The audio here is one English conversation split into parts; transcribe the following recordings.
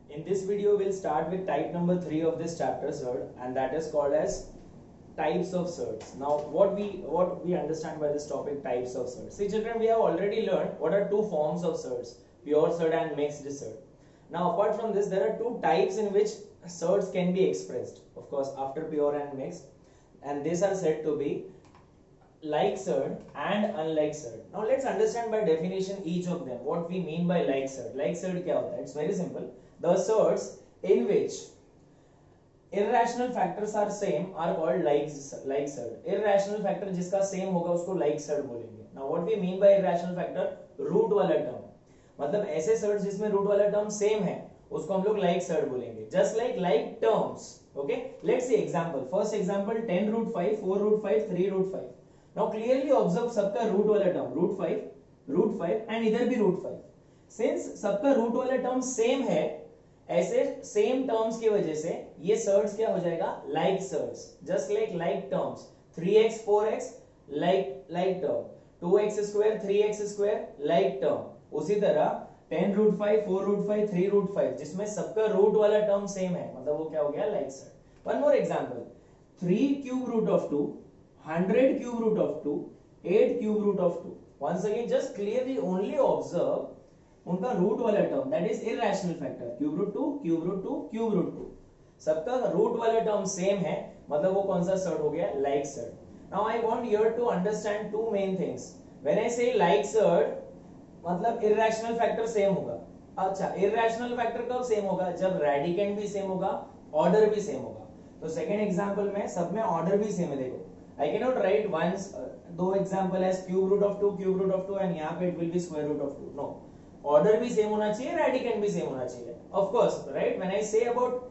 In this video, we'll start with type number 3 of this chapter, surd, and that is called as types of surds. Now, what we understand by this topic, types of surds. See, children, we have already learned what are two forms of surds: pure surd and mixed surd. Now, apart from this, there are two types in which surds can be expressed. Of course, after pure and mixed, and these are said to be like surd and unlike surd. Now let's understand by definition each of them. What we mean by like surd. Like surd क्या होता है? It's very simple. The surds in which irrational factors are same are called like surd. Irrational factor जिसका same होगा उसको like surd बोलेंगे. Now what we mean by irrational factor? Root वाला term. मतलब ऐसे surds जिसमें root वाला term same है उसको हम लोग like surd बोलेंगे. Just like terms. Okay. Let's see example. First example 10 root 5, 4 root 5, 3 root 5. Now clearly observe सबका रूट वाला टर्म रूट 5 एंड इधर भी रूट 5. सिंस सबका रूट वाला टर्म सेम है, ऐसे सेम टर्म्स की वजह से ये सर्ड्स क्या हो जाएगा? Like surds. Just like terms 3x 4x like term, 2x square 3x square like term. उसी तरह 10 रूट 5, 4 रूट 5, 3 रूट 5 जिसमें सबका रूट वाला टर्म सेम है, मतलब वो क्या हो गया? Like surd. One more example 3 cube root of 2, 100 cube root of 2, 8 cube root of 2. Once again, just clearly only observe उनका रूट वाला term, that is irrational factor. Cube root 2, cube root 2, cube root 2. सबका root वाला term same है, मतलब वो कौन सा surd हो गया? Like surd. Now I want you to understand two main things. When I say like surd, मतलब irrational factor सेम होगा. अच्छा, irrational factor कब सेम होगा? जब रेडिकेंड भी सेम होगा, ऑर्डर भी सेम होगा. तो सेकेंड एग्जाम्पल में सब में ऑर्डर भी सेम है. देखो I cannot write once दो example as cube root of 2 and यहाँ पे it will be square root of 2. No, order भी same होना चाहिए, radicand भी same होना चाहिए. Of course, right? When I say about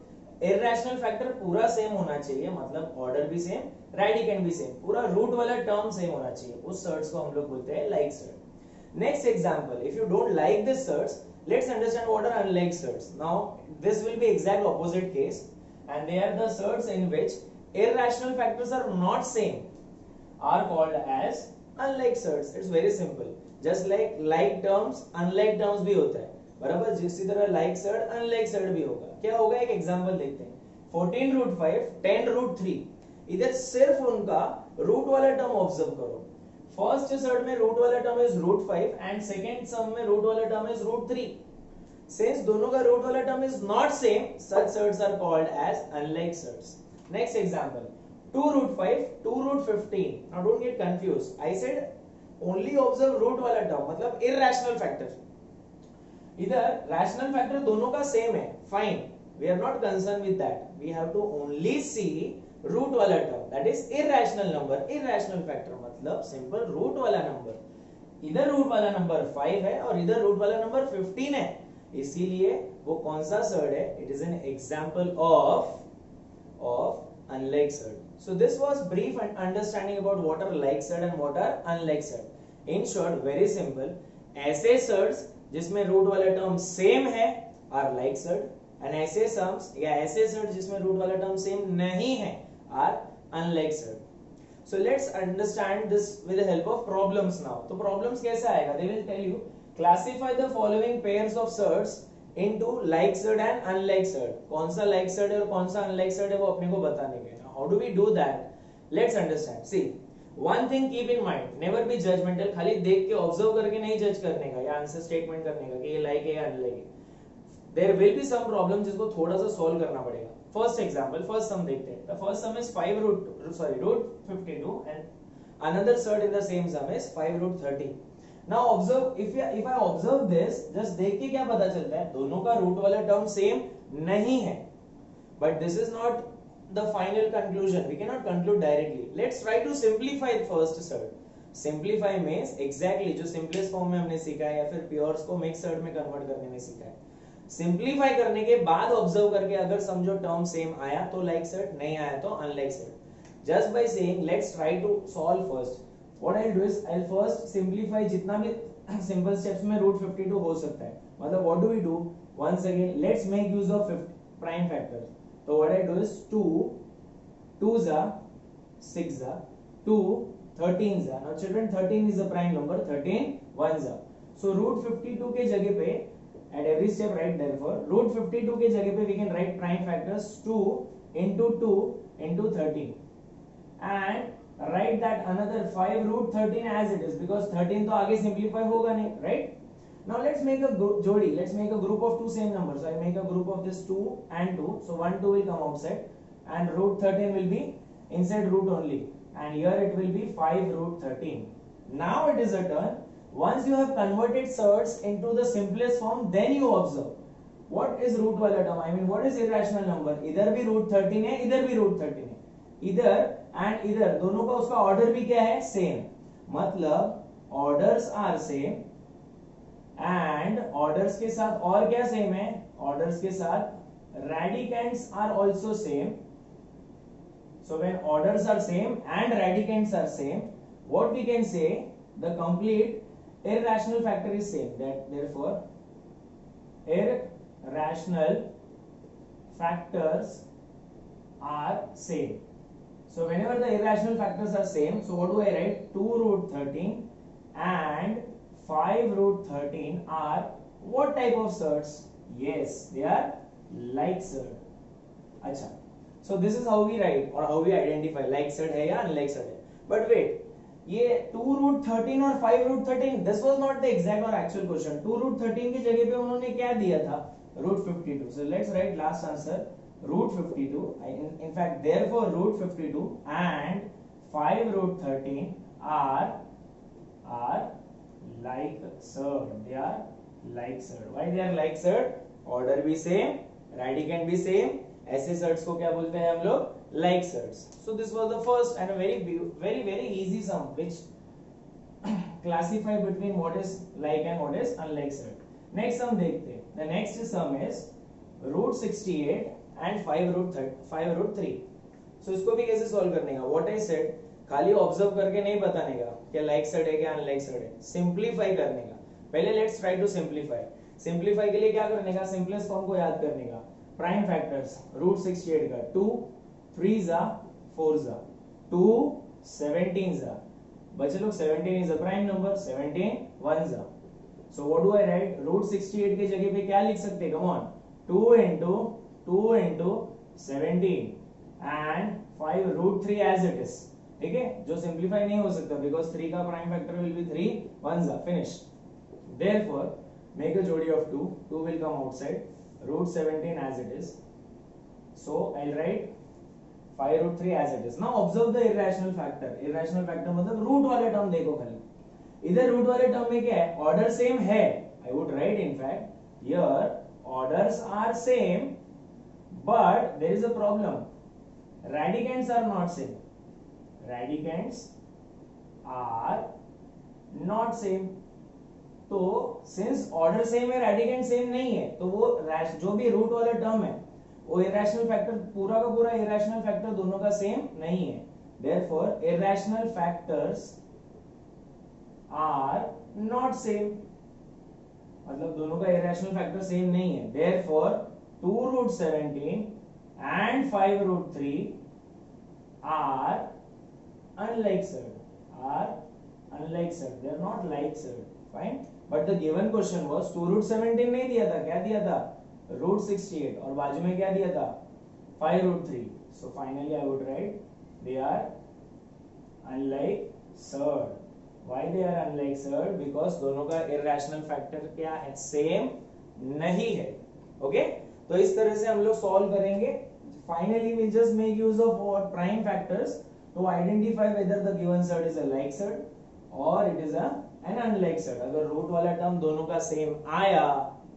irrational factor पूरा same होना चाहिए, मतलब order भी same, radicand भी same, पूरा root वाला term same होना चाहिए. उस surds को हम लोग बोलते हैं like surd. Next example, if you don't like this surds, let's understand what are unlike surds. Now this will be exact opposite case, and they are the surds in which irrational factors are not same are called as unlike surds. It's very simple. Just like terms, unlike terms भी होता है, बराबर. जिसी तरह like surd, unlike surd भी होगा. क्या होगा? एक एग्जांपल देखते हैं. 14 root 5, 10 root 3. इधर सिर्फ उनका रूट वाला टर्म ऑब्जर्व करो. फर्स्ट सर्ड में रूट वाला term is root 5 and second sum में रूट वाला टर्म इज रूट 3. सिंस दोनों का रूट वाला term is not same, such surds are called as unlike surds. Next example 2 root 5, 2 root 15. Now don't get confused. I said only observe root वाला term, मतलब irrational factor. इधर rational factor दोनों का same है, fine. We are not concerned with that. We have to only see root वाला term, that is irrational number. Irrational factor मतलब simple root वाला number. इधर root वाला number 5 है और इधर root वाला number 15 है, इसीलिए वो कौन सा surd है? It is an example of unlike surd. So this was brief understanding about what are like surd and what are unlike surd. In short, very simple. ऐसे surds जिसमें root वाला term same है are like surd, and ऐसे sums या ऐसे surd जिसमें root वाला term same नहीं है are unlike surd. So let's understand this with the help of problems now. तो problems कैसे आएगा? They will tell you classify the following pairs of surds into like surd and unlike surd. कौन सा like surd है और कौन सा unlike surd है वो अपने को बताने के. How do we do that? Let's understand. See, one thing keep in mind, never be judgmental. खाली देख के observe करके नहीं जज करने का या आंसर स्टेटमेंट करने का कि ये like है या unlike है. There will be some problem जिसको थोड़ा सा solve करना पड़ेगा. First example, first sum देखते हैं. The first sum is root 52 and another surd in the same sum is 5 root 30. Now observe, if I observe this, just देख के क्या पता चलता है? दोनों का रूट वाला टर्म सेम नहीं है. But this is not the final conclusion. We cannot conclude directly. Let's try to simplify the first surd. Simplify means exactly जो simplest form में हमने सीखा है या फिर pures को mixed surd में convert करने में सीखा है. Simplify करने के बाद observe करके अगर समझो term same आया तो like surd, नहीं आया तो unlike surd. Just by saying let's try to solve first. What I'll do is I'll first simplify जितना भी simple steps में root 52 हो सकता है. मतलब what do we do? Once again let's make use of prime factors. So what I do is 2 2s are 6s are 2 13s are. Now children 13 is a prime number, 13 1s are. So root 52 के जगह पे at every step write therefore root 52 के जगह पे we can write prime factors 2 into 2 into 13 and write that another 5 root 13 as it is because 13 तो आगे simplify होगा नहीं, right? Now let's make a jodi. Let's make a group of two same numbers. So I make a group of this 2 and 2. So 1 2 will come outside and root 13 will be inside root only. And here it will be 5 root 13. Now it is a turn. Once you have converted surds into the simplest form, then you observe what is root वाला term. I mean what is irrational number? इधर भी root 13 है, इधर भी root 13 है. इधर and इधर दोनों का उसका order भी क्या है? Same. मतलब orders are same. And orders के साथ और क्या सेम है? ऑर्डर्स के साथ radicands are also same. So when orders are same and radicands are same, what we can say the complete irrational factor is same. That therefore irrational factors are same. So whenever the irrational factors are same, so what do I write? 2 root 13 and 5 root 13 are what type of surds? Yes, they are like surd. अच्छा, so this is how we write or how we identify like surd है या unlike surd है. But wait, ये 2 root 13 और 5 root 13, this was not the exact or actual question. 2 root 13 की जगह पे उन्होंने क्या दिया था? root 52. So let's write last answer root 52. In fact, therefore root 52 and 5 root 13 are like surd. They are like surd. Why they are like surd? Order भी same, radicand भी same. ऐसे surds को क्या बोलते हैं हम लोग? Like surds. So this was the first and a very easy sum which classify between what is like and what is unlike surd. Next sum देखते हैं. The next sum is root 68 and 5 root 3. So इसको भी कैसे solve करने का? What I said, खाली observe करके नहीं बताने का क्या लाइक सर्ड है क्या अनलाइक सर्ड है, सिंप्लीफाई करने का. पहले let's try to simplify. Simplify के लिए क्या करने का? सिंपलेस्ट फॉर्म को याद करने का. प्राइम फैक्टर्स रूट 68 का 2 3 जा 4 जा 2 17 जा, बच्चे लोग 17 इज अ प्राइम नंबर, 17 1 जा. So what do I write? Root 68 के जगह पे क्या लिख सकते हैं? Come on, 2 into 17 and 5 root 3 as it is. ठीक है, जो सिंप्लीफाई नहीं हो सकता बिकॉज 3 का prime factor will be 3 1s are finished. Therefore make a jodi of 2 will come outside root 17 as it is. So I'll write 5 root 3 as it is. Now observe the irrational factor. Irrational factor मतलब root वाले term देखो खाली. इधर root वाले term में क्या है? Order same है. I would write in fact here orders are same but there is a problem. Radicands are not same. Radicands are not same. तो since order same है radicand same नहीं है तो वो जो भी रूट वाला टर्म है वो irrational factor पूरा का पूरा irrational factor दोनों का सेम नहीं है. Therefore irrational factors are not same. मतलब दोनों का irrational factor सेम नहीं है. Therefore 2 root 17 and 5 root 3 are unlike surd. They are not like surd. Fine. But the given question was 2 root 17 नहीं दिया था, क्या दिया था? root 68 और बाजू में क्या दिया था? 5 root 3. So finally I would write they are unlike surd. Why they are unlike surd? Because दोनों का irrational factor क्या है? Same नहीं है. Okay? तो इस तरह से हम लोग solve करेंगे. Finally we'll just make use of what prime factors to identify whether the given surd is a like surd or it is an unlike surd. अगर रूट वाला टर्म दोनों का सेम आया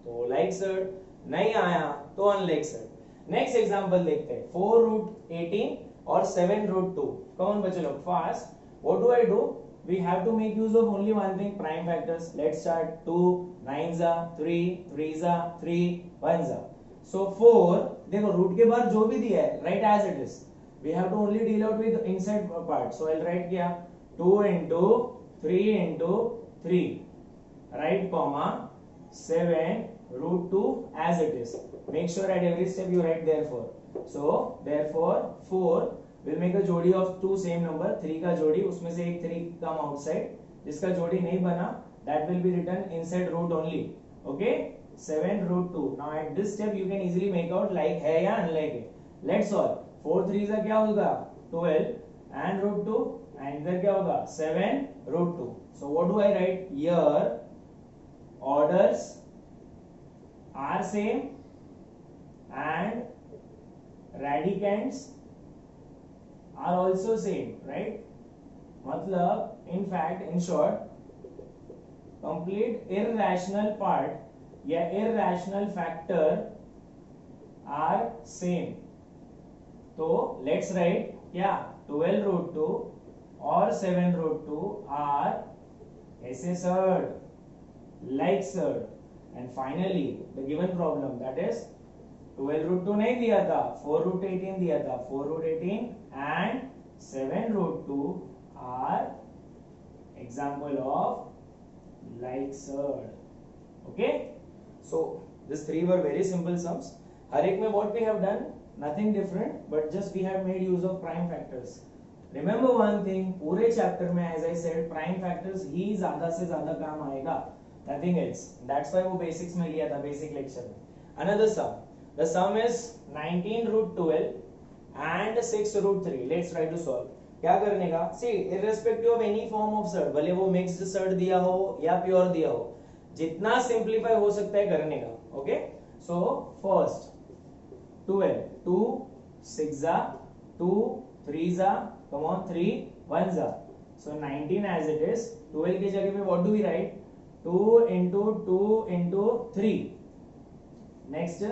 तो like surd, नहीं आया तो unlike surd. नेक्स्ट एग्जांपल देखते हैं. 4 root 18 और 7 root 2. कौन बच्चे लोग fast? What do I do? We have to make use of only one thing, prime factors. Let's start. 2 9s are 3 3s are 3 1s are. So 4 देखो root के बाद जो भी दिया है write as it is. We have to only deal out with inside part. So I'll write क्या? 2 into 3 into 3. Right comma 7 root 2 as it is. Make sure at every step you write therefore. So therefore 4 will make a jodi of two same number. 3 का जोड़ी उसमें से एक 3 come outside. जिसका जोड़ी नहीं बना that will be written inside root only. Okay. 7 root 2. Now at this step you can easily make out like है या unlike है. Let's solve. 4 3 का क्या होगा 12 and root 2 and इधर क्या होगा 7 root 2. So what do I write here? Orders are same and radicands are also same, right? मतलब in fact in short complete irrational part या irrational factor are same. तो let's write क्या 12 root 2 और 7 root 2 are ऐसे surd, like surd. And finally the given problem, that is 12 root 2 नहीं दिया था, 4 root 18 दिया था. 4 root 18 and 7 root 2 are example of like surd. Okay, so these three were very simple sums. हर एक में what we have done, nothing different, but just we have made use of prime factors. Remember one thing, पूरे chapter में as I said prime factors ही ज़्यादा से ज़्यादा काम आएगा, nothing else. That's why वो basics में लिया था, basic lecture में. Another sum, the sum is 19 root 12 and 6 root 3. Let's try to solve. क्या करने का? See, irrespective of any form of surd, भले वो mixed surd दिया हो या pure दिया हो, जितना simplify हो सकता है करने का. Okay? So first 12, 2 6 जा, 2 3 जा, come on 3 1 जा. So 19 as it is. 12 की जगह पे what do we write? 2 into 2 into 3. Next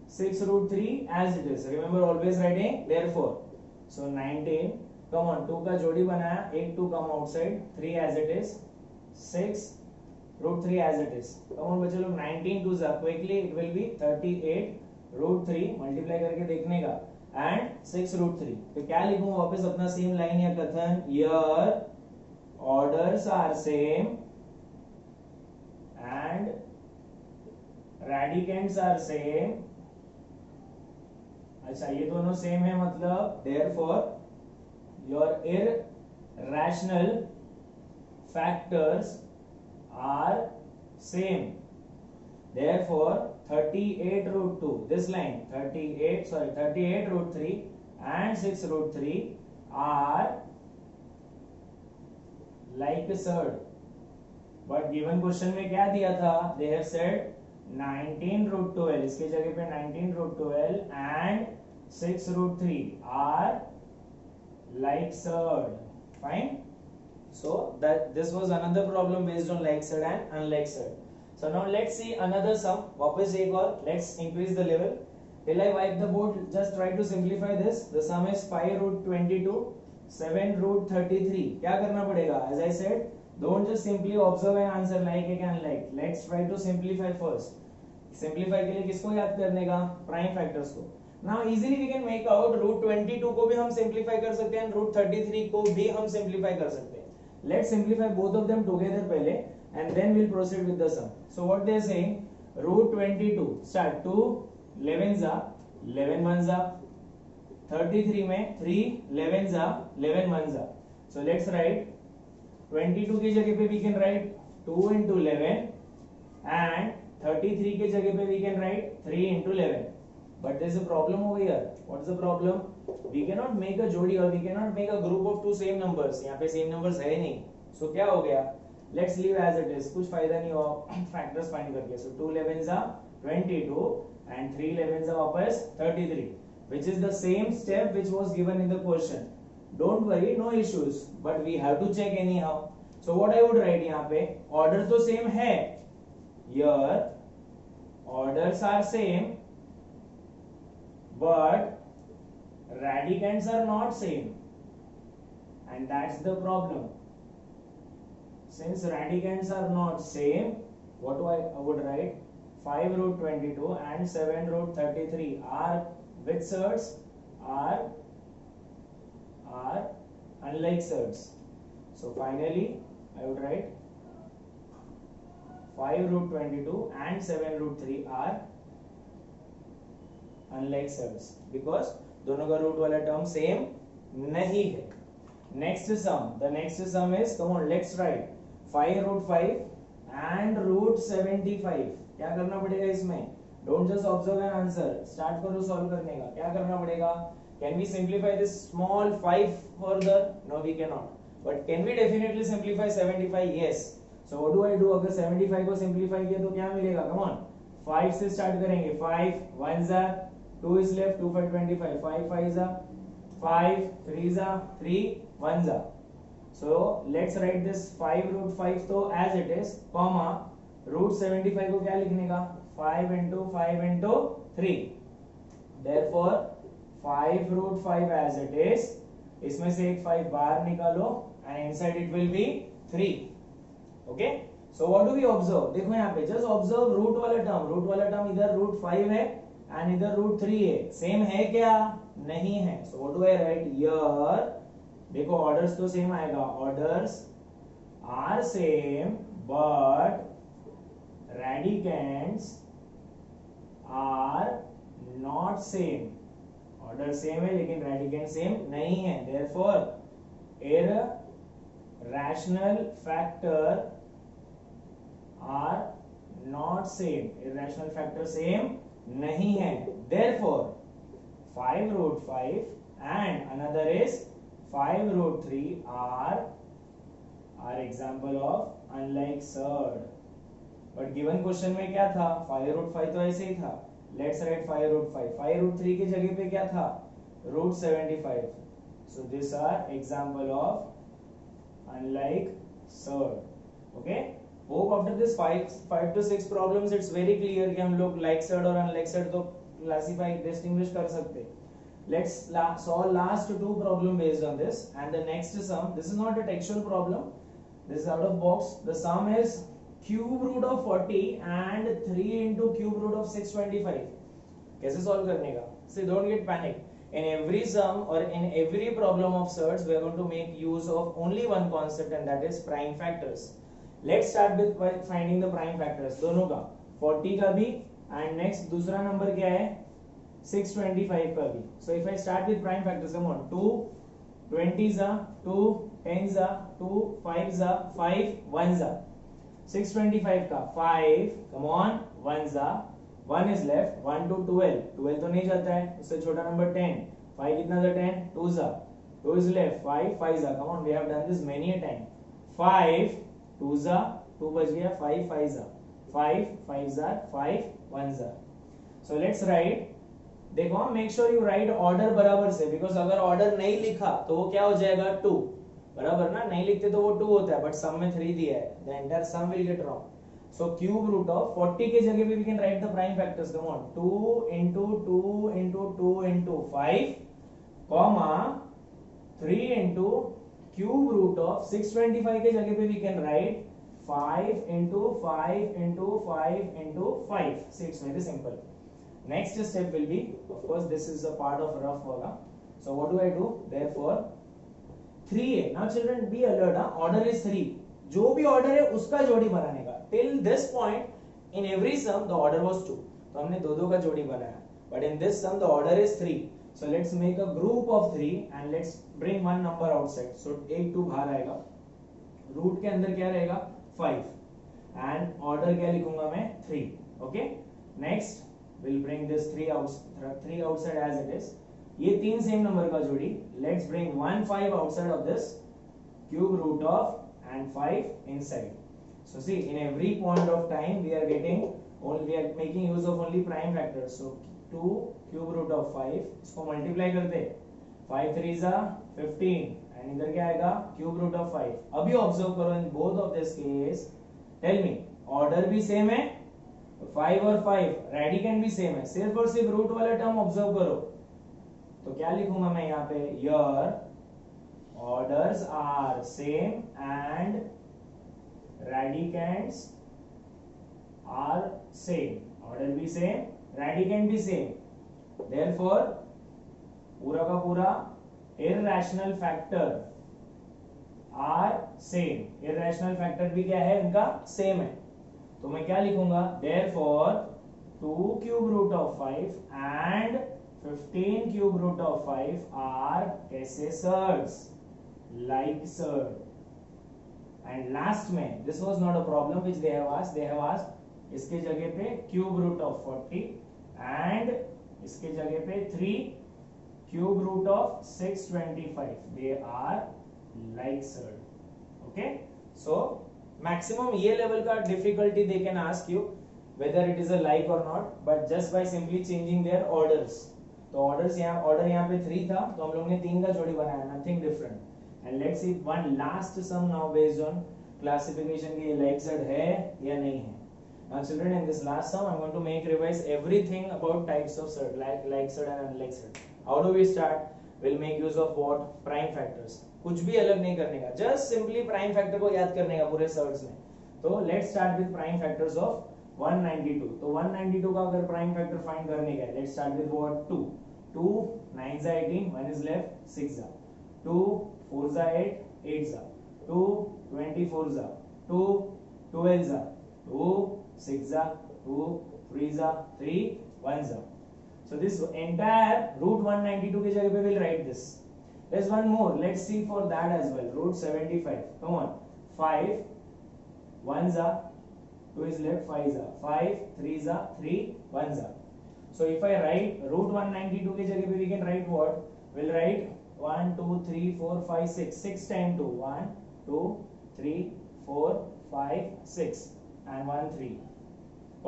6 root 3 as it is. Remember always writing therefore. So 19. Come on, 2 का जोड़ी बनाया, एक 2 come outside, 3 as it is, 6 root 3 as it is. Come on बच्चे लोग, 19 2 जा, quickly it will be 38 root 3 multiply करके देखने का and 6 root 3. तो क्या लिखूं वापस अपना सेम लाइन या कथन, here orders are same and radicands are same. अच्छा ये दोनों सेम है, मतलब therefore your irrational factors are same. Therefore 38 root 2, this line 38 root 3 and 6 root 3 are like surd. But given question में क्या दिया था, they have said 19 root 12, इसके जगह पे 19 root 12 and 6 root 3 are like surd. Fine. So that this was another problem based on like surd and unlike surd. So now let's see another sum. वापस एक और, let's increase the level. Till I wipe the board, just try to simplify this. The sum is 5 root 22, 7 root 33. क्या करना पड़ेगा? As I said, don't just simply observe and answer like and unlike. Let's try to simplify first. Simplify के लिए किसको याद करने का? Prime factors को. Now easily we can make out root 22 को भी हम simplify कर सकते हैं, root 33 को भी हम simplify कर सकते हैं. Let's simplify both of them together पहले and then we'll proceed with the sum. So what they are saying, root 22 start 2 11 जा 11 1 जा, 33 में 3 11 जा 11 1 जा. So let's write 22 की जगह पे we can write 2 into 11 and 33 के जगह पे we can write 3 into 11. But there is a problem over here. What is the problem? We cannot make a jodi or we cannot make a group of two same numbers. यहाँ पे same numbers है नहीं. So क्या हो गया? Let's leave as it is. कुछ फायदा नहीं हुआ factors find करके. So 2 11s are 22 and 3 11s are वापस 33, which is the same step which was given in the question. Don't worry, no issues. But we have to check anyhow. So what I would write यहाँ पे, order तो same है. Here orders are same. But radicands are not same, and that's the problem. Since radicands are not same, what do I would write? 5 root 22 and 7 root 33 are which surds? Are unlike surds. So finally I would write 5 root 22 and 7 root 3 are unlike surds because दोनों का root वाला term same नहीं है. Next sum, the next sum is, come on let's write 5 root 5 and root 75. क्या करना पड़ेगा इसमें? Don't just observe and answer, start करो सॉल्व करने का। क्या करना पड़ेगा? Can we simplify this small 5 further? No we can not, but can we definitely simplify 75? Yes. So what do I do? अगर 75 को सिंप्लीफाई किया तो क्या मिलेगा? कम ऑन, 5 से स्टार्ट करेंगे। 5 1 जा 2 is left, 2 5 25, 5 5 जा 5, 3 जा 3, 1 जा। So let's write this 5 root 5 तो as it is, comma root 75 को क्या लिखने का? 5 into 5 into 3. Therefore 5 root 5 as it is, इसमें से एक 5 बाहर निकालो and inside it will be 3. Okay? So what do we observe? देखो यहाँ पे just observe root वाला term. root वाला term इधर root 5 है and इधर root 3 है. Same है क्या? नहीं है. So what do I write here? देखो ऑर्डर्स तो सेम आएगा, orders are same but radicands are not same. Order same है लेकिन रेडिकेंट सेम नहीं है। Therefore irrational factor are not same, irrational factor same नहीं है। Therefore 5 root 5 and another is 5 root 3 are example of unlike surd. But given question में क्या था? 5 root 5 तो ऐसे ही था। Let's write 5 root 5. 5 root 3 की जगह पे क्या था? root 75. So these are example of unlike surd. Okay? Hope after this 5 to 6 problems it's very clear कि हम लोग like surd और unlike surd तो classify distinguish कर सकते। Let's solve last two problem based on this, and the next sum. This is not a textual problem. This is out of box. The sum is cube root of 40 and 3 into cube root of 625. कैसे solve करने का? So don't get panic. In every sum or in every problem of surds, we are going to make use of only one concept, and that is prime factors. Let's start with finding the prime factors. दोनों का 40 का भी and next दूसरा number क्या है? 625 का भी. So if I start with prime factors, come on, 2 20s are 2 10s are 2 5s are 5 1s are 625 का 5, come on, 1s are 1 is left, 1 to 12, 12 तो नहीं जाता है, उससे छोटा नंबर 10, 5 कितना था 10, 2s are 2 is left, 5 5s are, come on, we have done this many a time, 5 2s are 2 बच गया, 5 5s are 5 5s are 5 1s are. So let's write. देखो make sure you right order बराबर से, because अगर order नहीं लिखा तो वो क्या हो जाएगा? 2 बराबर ना, नहीं लिखते तो वो 2 होता है, बट सम में 3 दिया है, the entire sum will get wrong. So cube root of 40 के जगह पे we can write the prime factors, come on, 2 into 2 into 2 into 5 comma 3 into cube root of 625 के जगह पे we can write 5 into 5 into 5 into 5. See, it's very simple. Next step will be, of course this is a part of rough work. So what do I do? Therefore 3a. Now children be alert. Order is 3. जो भी order है उसका जोड़ी बनाने का. Till this point in every sum the order was 2. तो हमने दो का जोड़ी बनाया. But in this sum the order is 3. So let's make a group of 3 and let's bring one number outside. So एक 2 बाहर आएगा. Root के अंदर क्या रहेगा? 5. And order क्या लिखूंगा मैं? 3. Okay. Next we'll bring this 3 outside as it is. ये 3 same number का जोड़ी. Let's bring 1 5 outside of this cube root of and 5 inside. So see, in every point of time we are making use of only prime factors. So 2 cube root of 5 इसको multiply करते, 5 3s are 15 and इधर क्या आएगा? cube root of 5. अभी observe करो in both of this case. Tell me, order भी same है, 5 और 5 रेडिकेंट भी सेम है, सिर्फ और सिर्फ रूट वाला टर्म ऑब्जर्व करो। तो क्या लिखूंगा मैं यहाँ पे? Your orders are same and radicands are same. Order भी सेम, रेडिकेंट भी सेम, देयरफॉर पूरा का पूरा irrational factor are same. Irrational factor भी क्या है? इनका सेम है। तो मैं क्या लिखूंगा? Therefore 2 cube root of 5 and 15 cube root of 5 are कैसे surds? Like surd. And last में, this was not a problem which they have asked. They have asked इसके जगह पे क्यूब रूट ऑफ 40 एंड इसके जगह पे 3 cube root of 625. They are like surd. Okay, so maximum ये level का difficulty they can ask you whether it is a like or not, but just by simply changing their orders. तो order यहाँ पे 3 था, तो हम लोग ने 3 का जोड़ी बनाया, nothing different. And let's see one last sum now based on classification के लाइक सेड है या नहीं है. Now children, in this last sum I'm going to make revise everything about types of surd, like surd and unlike surd. How do we start? We'll make use of what? Prime factors. कुछ भी अलग नहीं करने का, just simply prime factor को याद करने का पूरे सर्ड्स में. तो let's start with prime factors of 192. तो 192 का अगर प्राइम फैक्टर फाइंड करने का है, लेट्स स्टार्ट विद व्हाट? 2. 2 9 जा 18, 1 is left, 6 जा. 2 4 जा 8, 8 जा. 2 24 जा. 2 12 जा. 2 6 जा. 2 3 जा. 3 1 जा. So this entire root 192 की जगह पे we'll write this. There's one more. Let's see for that as well. Root 75. Come on. 5 1 जा. 2 is left, 5 za, 5 3 za, 3 1 za. So if I write root 192 के जगह पे we can write what? We'll write 1 2 3 4 5 6. 6 times 2, 1 2 3 4 5 6 and 1 3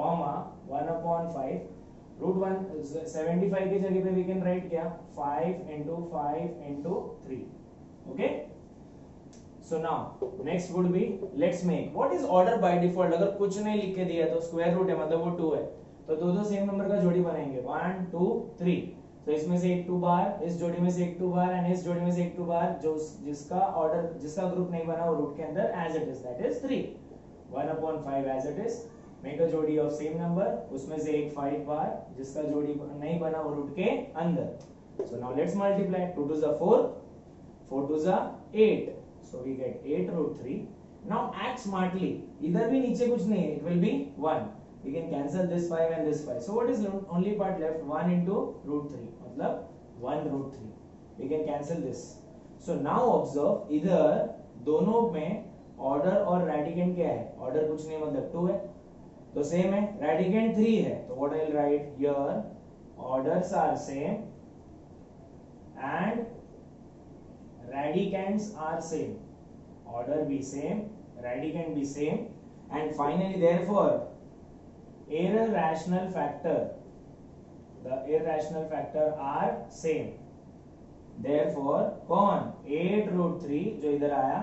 comma 1 upon 5. root 175 के जगह पे we can write क्या? 5 into 5 into 3. Okay? So now next would be, let's make what is order by default. अगर कुछ नहीं लिख के दिया तो स्क्वायर रूट है, मतलब वो 2 है, तो दो सेम नंबर का जोड़ी बनाएंगे 1 2 3. तो इसमें से एक 2 बार, इस जोड़ी में से एक 2 बार एंड इस जोड़ी में से एक 2 बार, जो जिसका ऑर्डर, जिसका ग्रुप नहीं बना वो रूट के अंदर as it is, that is 3. 1 upon 5 as it is. Make a जोड़ी ऑफ सेम नंबर, उसमें से एक 5 बार, जिसका जोड़ी नहीं बना वो रूट के अंदर. So now let's multiply. 2 2 जा 4, 4 2 जा 8. So we get 8 root 3. Now act smartly. इधर भी नीचे कुछ नहीं है. It will be 1. We can cancel this 5 and this 5. So what is only part left? 1 into root 3. मतलब 1 root 3. We can cancel this. So now observe, इधर दोनों में order और radicand क्या है? Order कुछ नहीं, मतलब 2 है. तो same है. Radicand 3 है. तो what I will write here? Orders are same and radicands are same. Order be same, radicand be same, and finally therefore irrational factor, the irrational factor are same. Therefore कौन? 8 root 3 जो इधर आया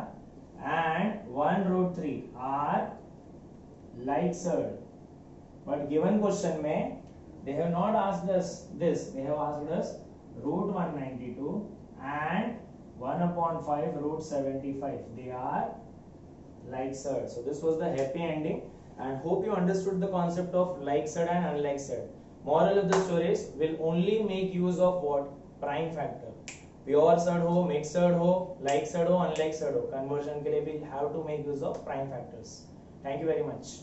and 1 root 3 are like surd. But given question में they have not asked us this. They have asked us root 192 and 1 upon 5 root 75. They are like surd. So this was the happy ending, and hope you understood the concept of like surd and unlike surd. Moral of the story is, we'll only make use of what? Prime factor. Pure surd हो, mixed surd हो, like surd हो, unlike surd हो, conversion के लिए we'll have to make use of prime factors. Thank you very much.